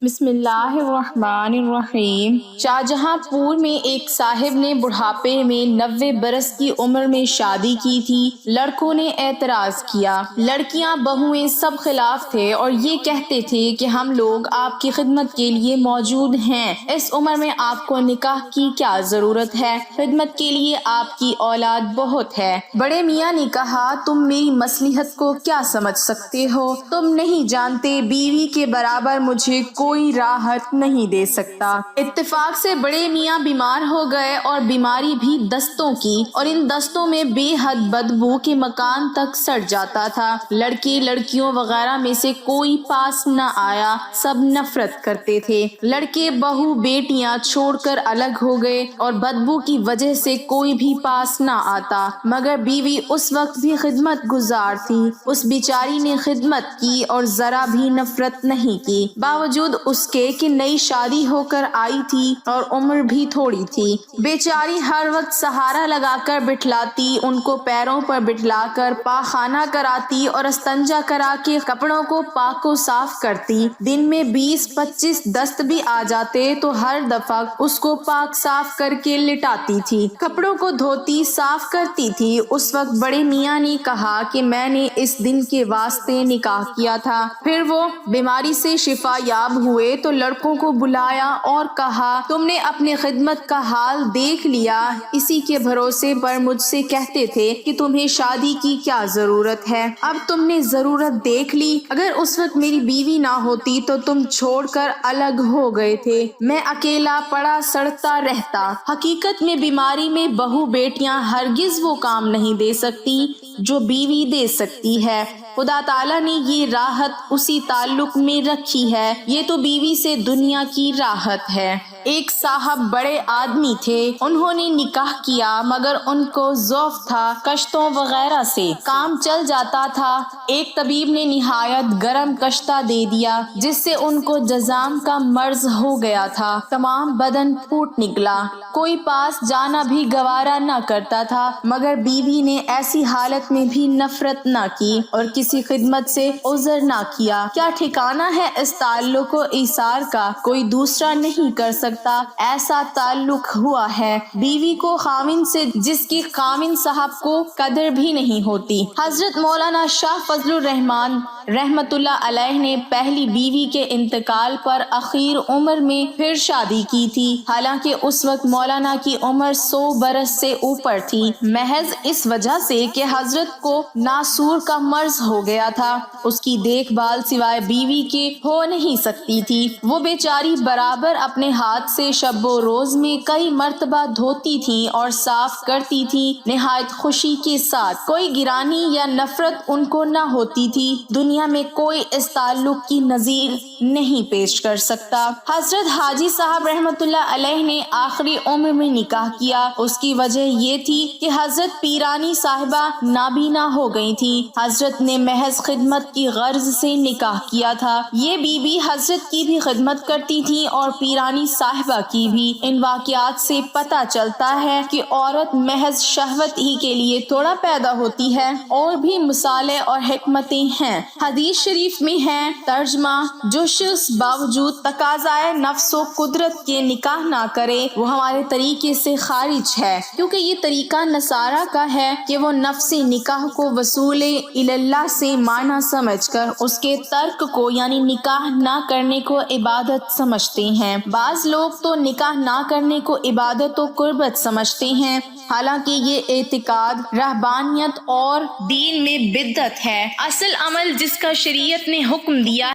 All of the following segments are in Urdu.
بسم اللہ الرحمن الرحیم۔ شاہجہاں پور میں ایک صاحب نے بڑھاپے میں 90 برس کی عمر میں شادی کی تھی۔ لڑکوں نے اعتراض کیا، لڑکیاں بہویں سب خلاف تھے اور یہ کہتے تھے کہ ہم لوگ آپ کی خدمت کے لیے موجود ہیں، اس عمر میں آپ کو نکاح کی کیا ضرورت ہے، خدمت کے لیے آپ کی اولاد بہت ہے۔ بڑے میاں نے کہا، تم میری مصلحت کو کیا سمجھ سکتے ہو؟ تم نہیں جانتے بیوی کے برابر مجھے کوئی راحت نہیں دے سکتا۔ اتفاق سے بڑے میاں بیمار ہو گئے اور بیماری بھی دستوں کی، اور ان دستوں میں بے حد بدبو کے مکان تک سڑ جاتا تھا۔ لڑکے لڑکیوں وغیرہ میں سے کوئی پاس نہ آیا، سب نفرت کرتے تھے۔ لڑکے بہو بیٹیاں چھوڑ کر الگ ہو گئے اور بدبو کی وجہ سے کوئی بھی پاس نہ آتا، مگر بیوی اس وقت بھی خدمت گزار تھی۔ اس بیچاری نے خدمت کی اور ذرا بھی نفرت نہیں کی، باوجود اس کے کہ نئی شادی ہو کر آئی تھی اور عمر بھی تھوڑی تھی۔ بیچاری ہر وقت سہارا لگا کر بٹھلاتی، ان کو پیروں پر بٹھلا کر پاخانہ کراتی اور استنجا کرا کے کپڑوں کو پاک و صاف کرتی۔ دن میں 20-25 دست بھی آ جاتے تو ہر دفعہ اس کو پاک صاف کر کے لٹاتی تھی، کپڑوں کو دھوتی صاف کرتی تھی۔ اس وقت بڑے میاں نے کہا کہ میں نے اس دن کے واسطے نکاح کیا تھا۔ پھر وہ بیماری سے شفا یاب ہوئے تو لڑکوں کو بلایا اور کہا، تم نے اپنے خدمت کا حال دیکھ لیا، اسی کے بھروسے پر مجھ سے کہتے تھے کہ تمہیں شادی کی کیا ضرورت ہے، اب تم نے ضرورت دیکھ لی۔ اگر اس وقت میری بیوی نہ ہوتی تو تم چھوڑ کر الگ ہو گئے تھے، میں اکیلا پڑا سڑتا رہتا۔ حقیقت میں بیماری میں بہو بیٹیاں ہرگز وہ کام نہیں دے سکتی جو بیوی دے سکتی ہے۔ خدا تعالیٰ نے یہ راحت اسی تعلق میں رکھی ہے، یہ تو بیوی سے دنیا کی راحت ہے۔ ایک صاحب بڑے آدمی تھے، انہوں نے نکاح کیا مگر ان کو ضعف تھا، کشتوں وغیرہ سے کام چل جاتا تھا۔ ایک طبیب نے نہایت گرم کشتہ دے دیا جس سے ان کو جذام کا مرض ہو گیا تھا، تمام بدن پھوٹ نکلا، کوئی پاس جانا بھی گوارا نہ کرتا تھا، مگر بیوی نے ایسی حالت میں بھی نفرت نہ کی اور کسی خدمت سے عذر نہ کیا۔ کیا ٹھکانہ ہے اس تعلق و ایثار کا؟ کوئی دوسرا نہیں کر سکتا، ایسا تعلق ہوا ہے بیوی کو خاوند سے جس کی خاوند صاحب کو قدر بھی نہیں ہوتی۔ حضرت مولانا شاہ فضل الرحمان رحمت اللہ علیہ نے پہلی بیوی کے انتقال پر اخیر عمر میں پھر شادی کی تھی، حالانکہ اس وقت مولانا کی عمر 100 برس سے اوپر تھی، محض اس وجہ سے کہ حضرت کو ناسور کا مرض ہو گیا تھا، اس کی دیکھ بھال سوائے بیوی کے ہو نہیں سکتی تھی۔ وہ بیچاری برابر اپنے ہاتھ سے شب و روز میں کئی مرتبہ دھوتی تھی اور صاف کرتی تھی، نہایت خوشی کے ساتھ، کوئی گرانی یا نفرت ان کو نہ ہوتی تھی۔ دنیا میں کوئی اس تعلق کی نظیر نہیں پیش کر سکتا۔ حضرت حاجی صاحب رحمت اللہ علیہ نے آخری عمر میں نکاح کیا، اس کی وجہ یہ تھی کہ حضرت پیرانی صاحبہ نابینا ہو گئی تھی، حضرت نے محض خدمت کی غرض سے نکاح کیا تھا۔ یہ بی بی حضرت کی بھی خدمت کرتی تھی اور پیرانی صاحبہ کی بھی۔ ان واقعات سے پتہ چلتا ہے کہ عورت محض شہوت ہی کے لیے تھوڑا پیدا ہوتی ہے، اور بھی مثالیں اور حکمتیں ہیں۔ حدیث شریف میں ہے ترجمہ، جو شخص باوجود تقاضائے نفس و قدرت کے نکاح نہ کرے وہ ہمارے طریقے سے خارج ہے، کیونکہ یہ طریقہ نصارہ کا ہے کہ وہ نفس نکاح کو وصول اللہ سے معنی سمجھ کر اس کے ترک کو یعنی نکاح نہ کرنے کو عبادت سمجھتے ہیں۔ بعض لوگ تو نکاح نہ کرنے کو عبادت و قربت سمجھتے ہیں، حالانکہ یہ اعتقاد رہبانیت اور دین میں بدعت ہے۔ اصل عمل جس کا شریعت نے حکم دیا۔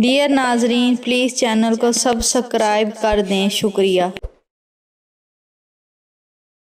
ڈیئر ناظرین، پلیز چینل کو سبسکرائب کر دیں، شکریہ۔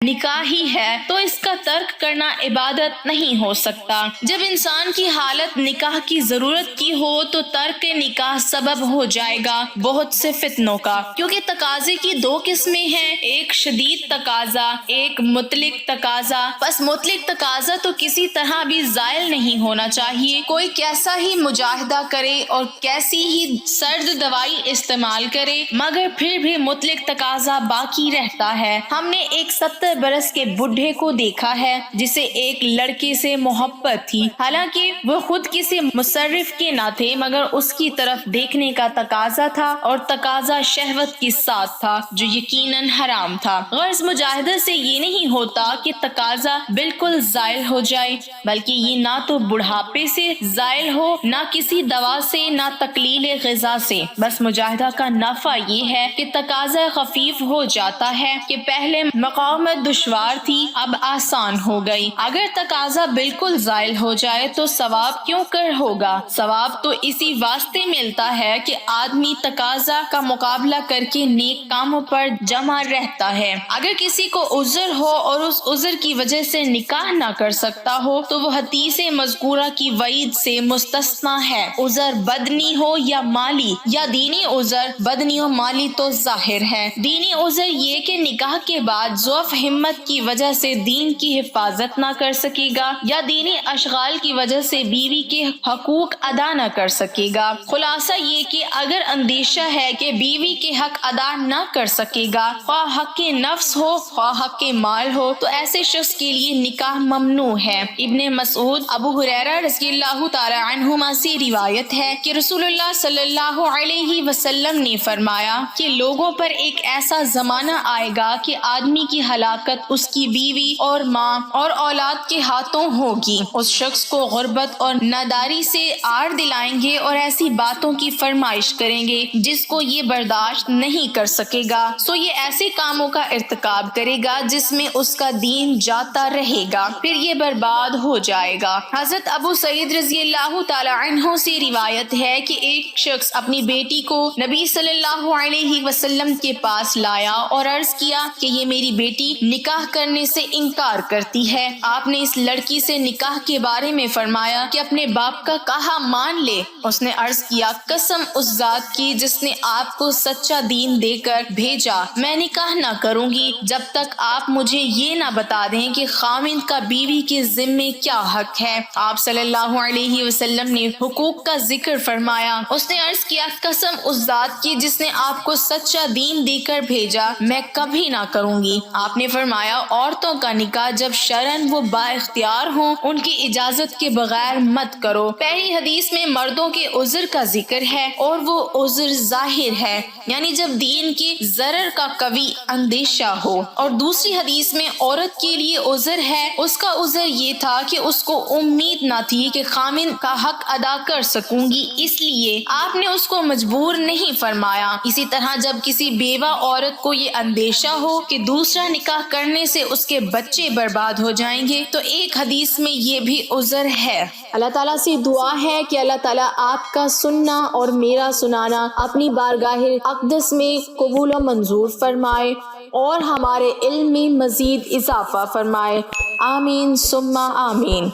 نکاح ہی ہے تو اس کا ترک کرنا عبادت نہیں ہو سکتا۔ جب انسان کی حالت نکاح کی ضرورت کی ہو تو ترک نکاح سبب ہو جائے گا بہت سے فتنوں کا، کیونکہ تقاضے کی دو قسمیں ہیں، ایک شدید تقاضا، ایک مطلق تقاضا۔ بس مطلق تقاضا تو کسی طرح بھی زائل نہیں ہونا چاہیے، کوئی کیسا ہی مجاہدہ کرے اور کیسی ہی سرد دوائی استعمال کرے، مگر پھر بھی مطلق تقاضا باقی رہتا ہے۔ ہم نے ایک 70 70 برس کے بڈھے کو دیکھا ہے جسے ایک لڑکے سے محبت تھی، حالانکہ وہ خود کسی مصرف کے نہ تھے، مگر اس کی طرف دیکھنے کا تقاضا تھا، اور تقاضا شہوت کے ساتھ تھا جو یقیناً حرام تھا۔ غرض مجاہدہ سے یہ نہیں ہوتا کہ تقاضا بالکل زائل ہو جائے، بلکہ یہ نہ تو بڑھاپے سے زائل ہو، نہ کسی دوا سے، نہ تقلیل غذا سے۔ بس مجاہدہ کا نفع یہ ہے کہ تقاضا خفیف ہو جاتا ہے کہ پہلے مقاومت دشوار تھی، اب آسان ہو گئی۔ اگر تقاضا بالکل زائل ہو جائے تو ثواب کیوں کر ہوگا؟ ثواب تو اسی واسطے ملتا ہے کہ آدمی تقاضا کا مقابلہ کر کے نیک کاموں پر جمع رہتا ہے۔ اگر کسی کو عذر ہو اور اس عذر کی وجہ سے نکاح نہ کر سکتا ہو تو وہ حدیث مذکورہ کی وعید سے مستثنی ہے۔ عذر بدنی ہو یا مالی یا دینی، عذر بدنی و مالی تو ظاہر ہے۔ دینی عذر یہ کہ نکاح کے بعد ضعف ہمت کی وجہ سے دین کی حفاظت نہ کر سکے گا، یا دینی اشغال کی وجہ سے بیوی کے حقوق ادا نہ کر سکے گا۔ خلاصہ یہ کہ اگر اندیشہ ہے کہ بیوی کے حق ادا نہ کر سکے گا، خواہ حق کے نفس ہو خواہ حق کے مال ہو، تو ایسے شخص کے لیے نکاح ممنوع ہے۔ ابن مسعود ابو ہریرہ رضی اللہ تعالی عنہما سے روایت ہے کہ رسول اللہ صلی اللہ علیہ وسلم نے فرمایا کہ لوگوں پر ایک ایسا زمانہ آئے گا کہ آدمی کی ہلاکت اس کی بیوی اور ماں اور اولاد کے ہاتھوں ہوگی۔ اس شخص کو غربت اور ناداری سے آڑ دلائیں گے اور ایسی باتوں کی فرمائش کریں گے جس کو یہ برداشت نہیں کر سکے گا، سو یہ ایسے کاموں کا ارتکاب کرے گا جس میں اس کا دین جاتا رہے گا، پھر یہ برباد ہو جائے گا۔ حضرت ابو سعید رضی اللہ تعالی عنہ سے روایت ہے کہ ایک شخص اپنی بیٹی کو نبی صلی اللہ علیہ وسلم کے پاس لایا اور عرض کیا کہ یہ میری بیٹی نکاح کرنے سے انکار کرتی ہے۔ آپ نے اس لڑکی سے نکاح کے بارے میں فرمایا کہ اپنے باپ کا کہا مان لے۔ اس نے عرض کیا قسم اس ذات کی جس نے آپ کو سچا دین دے کر بھیجا، میں نکاح نہ کروں گی جب تک آپ مجھے یہ نہ بتا دیں کہ خاوند کا بیوی کے ذمے کیا حق ہے۔ آپ صلی اللہ علیہ وسلم نے حقوق کا ذکر فرمایا۔ اس نے عرض کیا قسم اس ذات کی جس نے آپ کو سچا دین دے کر بھیجا، میں کبھی نہ کروں گی۔ آپ نے فرمایا عورتوں کا نکاح جب شرعاً وہ با اختیار ہوں ان کی اجازت کے بغیر مت کرو۔ پہلی حدیث میں مردوں کے عذر کا ذکر ہے اور وہ عذر ظاہر ہے، یعنی جب دین کی ضرر کا قوی اندیشہ ہو، اور دوسری حدیث میں عورت کے لیے عذر ہے، اس کا عذر یہ تھا کہ اس کو امید نہ تھی کہ خامن کا حق ادا کر سکوں گی، اس لیے آپ نے اس کو مجبور نہیں فرمایا۔ اسی طرح جب کسی بیوہ عورت کو یہ اندیشہ ہو کہ دوسرا نکاح کرنے سے اس کے بچے برباد ہو جائیں گے تو ایک حدیث میں یہ بھی عذر ہے۔ اللہ تعالیٰ سے دعا ہے کہ اللہ تعالیٰ آپ کا سننا اور میرا سنانا اپنی بارگاہ اقدس میں قبول و منظور فرمائے اور ہمارے علم میں مزید اضافہ فرمائے، آمین ثم آمین۔